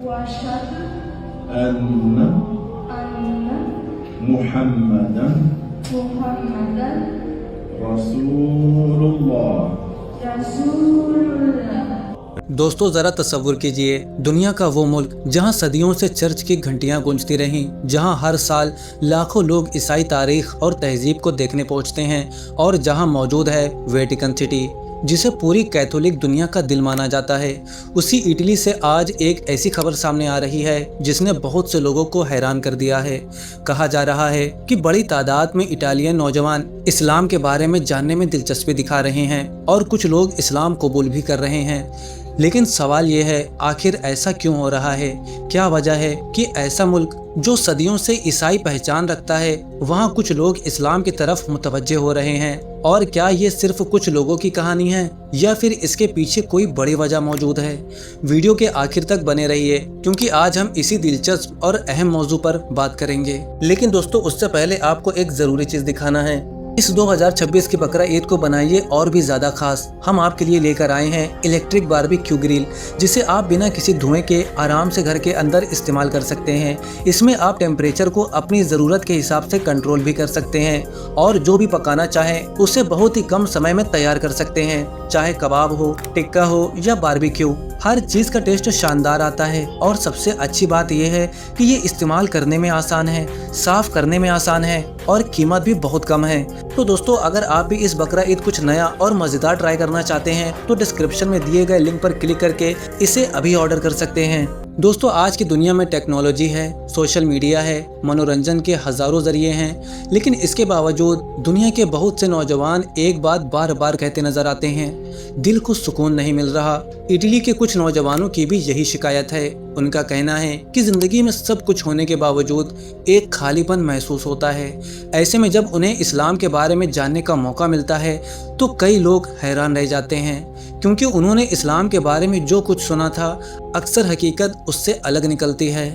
وأشهد أن أن محمدا محمدا رسول الله. رسول الله. दोस्तوں ज़रा तसव्वुर कीजिए, दुनिया का वो मुल्क जहां सदियों से चर्च की घंटियां गूंजती रहीं, जहां हर साल लाखों लोग ईसाई तारीख और तहजीब को देखने पहुंचते हैं और जहां मौजूद है वेटिकन सिटी जिसे पूरी कैथोलिक दुनिया का दिल माना जाता है। उसी इटली से आज एक ऐसी खबर सामने आ रही है जिसने बहुत से लोगों को हैरान कर दिया है। कहा जा रहा है कि बड़ी तादाद में इटालियन नौजवान इस्लाम के बारे में जानने में दिलचस्पी दिखा रहे हैं और कुछ लोग इस्लाम कबूल भी कर रहे हैं। लेकिन सवाल ये है, आखिर ऐसा क्यों हो रहा है? क्या वजह है कि ऐसा मुल्क जो सदियों से ईसाई पहचान रखता है, वहाँ कुछ लोग इस्लाम की तरफ मुतवज्जे हो रहे हैं? और क्या ये सिर्फ कुछ लोगों की कहानी है या फिर इसके पीछे कोई बड़ी वजह मौजूद है? वीडियो के आखिर तक बने रहिए क्योंकि आज हम इसी दिलचस्प और अहम मौजू पर बात करेंगे। लेकिन दोस्तों उससे पहले आपको एक ज़रूरी चीज़ दिखाना है। इस 2026 की बकरा ईद को बनाइए और भी ज़्यादा खास। हम आपके लिए लेकर आए हैं इलेक्ट्रिक बारबेक्यू ग्रिल, जिसे आप बिना किसी धुएं के आराम से घर के अंदर इस्तेमाल कर सकते हैं। इसमें आप टेम्परेचर को अपनी ज़रूरत के हिसाब से कंट्रोल भी कर सकते हैं और जो भी पकाना चाहें उसे बहुत ही कम समय में तैयार कर सकते हैं। चाहे कबाब हो, टिक्का हो या बारबेक्यू, हर चीज़ का टेस्ट शानदार आता है। और सबसे अच्छी बात यह है कि ये इस्तेमाल करने में आसान है, साफ़ करने में आसान है और कीमत भी बहुत कम है। तो दोस्तों अगर आप भी इस बकरा ईद कुछ नया और मज़ेदार ट्राई करना चाहते हैं तो डिस्क्रिप्शन में दिए गए लिंक पर क्लिक करके इसे अभी ऑर्डर कर सकते हैं। दोस्तों आज की दुनिया में टेक्नोलॉजी है, सोशल मीडिया है, मनोरंजन के हज़ारों ज़रिए हैं, लेकिन इसके बावजूद दुनिया के बहुत से नौजवान एक बात बार बार कहते नज़र आते हैं, दिल को सुकून नहीं मिल रहा। इटली के कुछ नौजवानों की भी यही शिकायत है। उनका कहना है कि ज़िंदगी में सब कुछ होने के बावजूद एक खालीपन महसूस होता है। ऐसे में जब उन्हें इस्लाम के बारे में जानने का मौका मिलता है तो कई लोग हैरान रह जाते हैं, क्योंकि उन्होंने इस्लाम के बारे में जो कुछ सुना था अक्सर हकीकत उससे अलग निकलती है।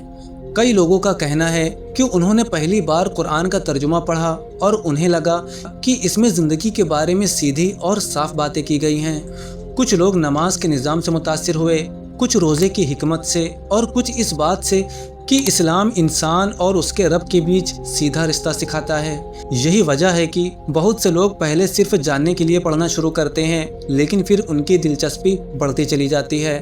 कई लोगों का कहना है कि उन्होंने पहली बार कुरान का तर्जुमा पढ़ा और उन्हें लगा कि इसमें ज़िंदगी के बारे में सीधी और साफ बातें की गई हैं। कुछ लोग नमाज के निज़ाम से मुतासिर हुए, कुछ रोज़े की हिकमत से और कुछ इस बात से कि इस्लाम इंसान और उसके रब के बीच सीधा रिश्ता सिखाता है। यही वजह है कि बहुत से लोग पहले सिर्फ जानने के लिए पढ़ना शुरू करते हैं, लेकिन फिर उनकी दिलचस्पी बढ़ती चली जाती है।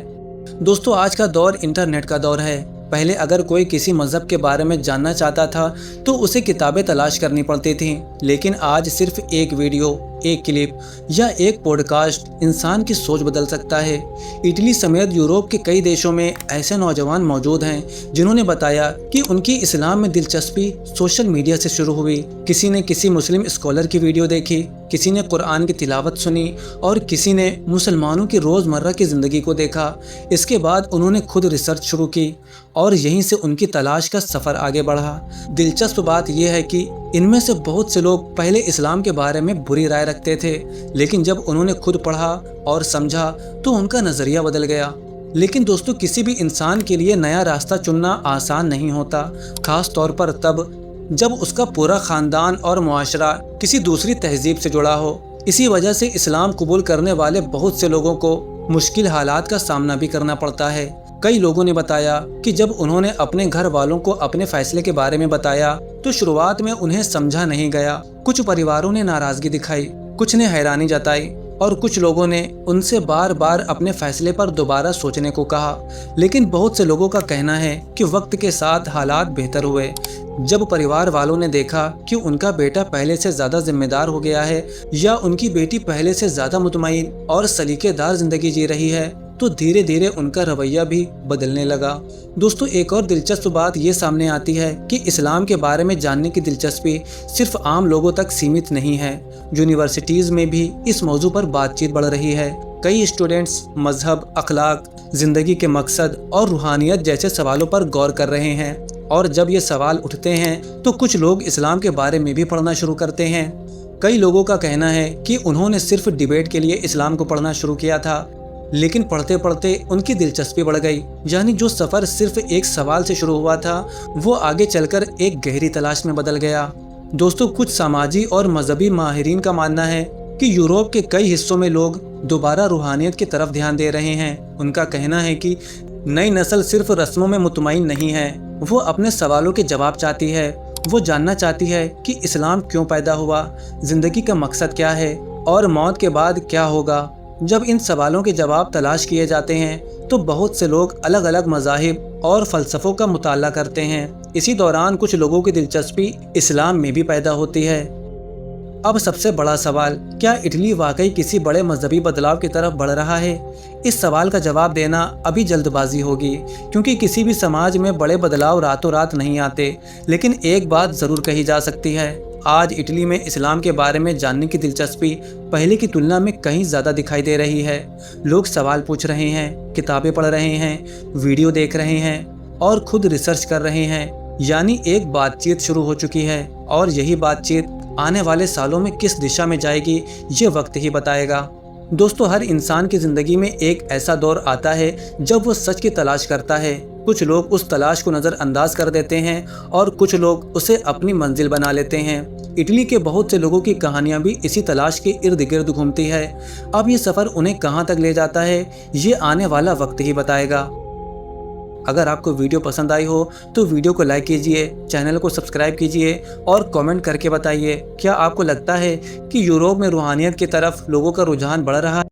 दोस्तों आज का दौर इंटरनेट का दौर है। पहले अगर कोई किसी मज़हब के बारे में जानना चाहता था तो उसे किताबें तलाश करनी पड़ती थीं, लेकिन आज सिर्फ एक वीडियो, एक क्लिप या एक पॉडकास्ट इंसान की सोच बदल सकता है। इटली समेत यूरोप के कई देशों में ऐसे नौजवान मौजूद हैं जिन्होंने बताया कि उनकी इस्लाम में दिलचस्पी सोशल मीडिया से शुरू हुई। किसी ने किसी मुस्लिम स्कॉलर की वीडियो देखी, किसी ने कुरान की तिलावत सुनी और किसी ने मुसलमानों की रोज़मर्रा की ज़िंदगी को देखा। इसके बाद उन्होंने खुद रिसर्च शुरू की और यहीं से उनकी तलाश का सफ़र आगे बढ़ा। दिलचस्प बात यह है कि इनमें से बहुत से लोग पहले इस्लाम के बारे में बुरी राय रखते थे, लेकिन जब उन्होंने खुद पढ़ा और समझा तो उनका नज़रिया बदल गया। लेकिन दोस्तों किसी भी इंसान के लिए नया रास्ता चुनना आसान नहीं होता, ख़ास तौर पर तब जब उसका पूरा ख़ानदान और मुआशरा किसी दूसरी तहजीब से जुड़ा हो। इसी वजह से इस्लाम कबूल करने वाले बहुत से लोगों को मुश्किल हालात का सामना भी करना पड़ता है। कई लोगों ने बताया कि जब उन्होंने अपने घर वालों को अपने फैसले के बारे में बताया तो शुरुआत में उन्हें समझा नहीं गया। कुछ परिवारों ने नाराज़गी दिखाई, कुछ ने हैरानी जताई और कुछ लोगों ने उनसे बार बार अपने फैसले पर दोबारा सोचने को कहा। लेकिन बहुत से लोगों का कहना है कि वक्त के साथ हालात बेहतर हुए। जब परिवार वालों ने देखा कि उनका बेटा पहले से ज़्यादा जिम्मेदार हो गया है या उनकी बेटी पहले से ज़्यादा मुतमईन और सलीकेदार ज़िंदगी जी रही है तो धीरे धीरे उनका रवैया भी बदलने लगा। दोस्तों एक और दिलचस्प बात ये सामने आती है कि इस्लाम के बारे में जानने की दिलचस्पी सिर्फ आम लोगों तक सीमित नहीं है। यूनिवर्सिटीज़ में भी इस मौजू पर बातचीत बढ़ रही है। कई स्टूडेंट्स मजहब, अखलाक, ज़िंदगी के मकसद और रूहानियत जैसे सवालों पर गौर कर रहे हैं। और जब ये सवाल उठते हैं तो कुछ लोग इस्लाम के बारे में भी पढ़ना शुरू करते हैं। कई लोगों का कहना है कि उन्होंने सिर्फ डिबेट के लिए इस्लाम को पढ़ना शुरू किया था, लेकिन पढ़ते पढ़ते उनकी दिलचस्पी बढ़ गई। यानी जो सफ़र सिर्फ एक सवाल से शुरू हुआ था वो आगे चलकर एक गहरी तलाश में बदल गया। दोस्तों कुछ समाजी और मजहबी माहिरीन का मानना है कि यूरोप के कई हिस्सों में लोग दोबारा रूहानियत की तरफ ध्यान दे रहे हैं। उनका कहना है कि नई नस्ल सिर्फ रस्मों में मुतमईन नहीं है, वो अपने सवालों के जवाब चाहती है। वो जानना चाहती है कि इस्लाम क्यों पैदा हुआ, ज़िंदगी का मकसद क्या है और मौत के बाद क्या होगा। जब इन सवालों के जवाब तलाश किए जाते हैं तो बहुत से लोग अलग अलग मज़ाहिब और फ़लसफ़ों का मुताला करते हैं। इसी दौरान कुछ लोगों की दिलचस्पी इस्लाम में भी पैदा होती है। अब सबसे बड़ा सवाल, क्या इटली वाकई किसी बड़े मजहबी बदलाव की तरफ बढ़ रहा है? इस सवाल का जवाब देना अभी जल्दबाजी होगी, क्योंकि किसी भी समाज में बड़े बदलाव रातों रात नहीं आते। लेकिन एक बात ज़रूर कही जा सकती है, आज इटली में इस्लाम के बारे में जानने की दिलचस्पी पहले की तुलना में कहीं ज़्यादा दिखाई दे रही है। लोग सवाल पूछ रहे हैं, किताबें पढ़ रहे हैं, वीडियो देख रहे हैं और खुद रिसर्च कर रहे हैं। यानी एक बातचीत शुरू हो चुकी है, और यही बातचीत आने वाले सालों में किस दिशा में जाएगी ये वक्त ही बताएगा। दोस्तों, हर इंसान की ज़िंदगी में एक ऐसा दौर आता है जब वो सच की तलाश करता है। कुछ लोग उस तलाश को नज़रअंदाज कर देते हैं और कुछ लोग उसे अपनी मंजिल बना लेते हैं। इटली के बहुत से लोगों की कहानियाँ भी इसी तलाश के इर्द गिर्द घूमती है। अब ये सफ़र उन्हें कहाँ तक ले जाता है ये आने वाला वक्त ही बताएगा। अगर आपको वीडियो पसंद आई हो तो वीडियो को लाइक कीजिए, चैनल को सब्सक्राइब कीजिए और कमेंट करके बताइए, क्या आपको लगता है कि यूरोप में रूहानियत की तरफ लोगों का रुझान बढ़ रहा है?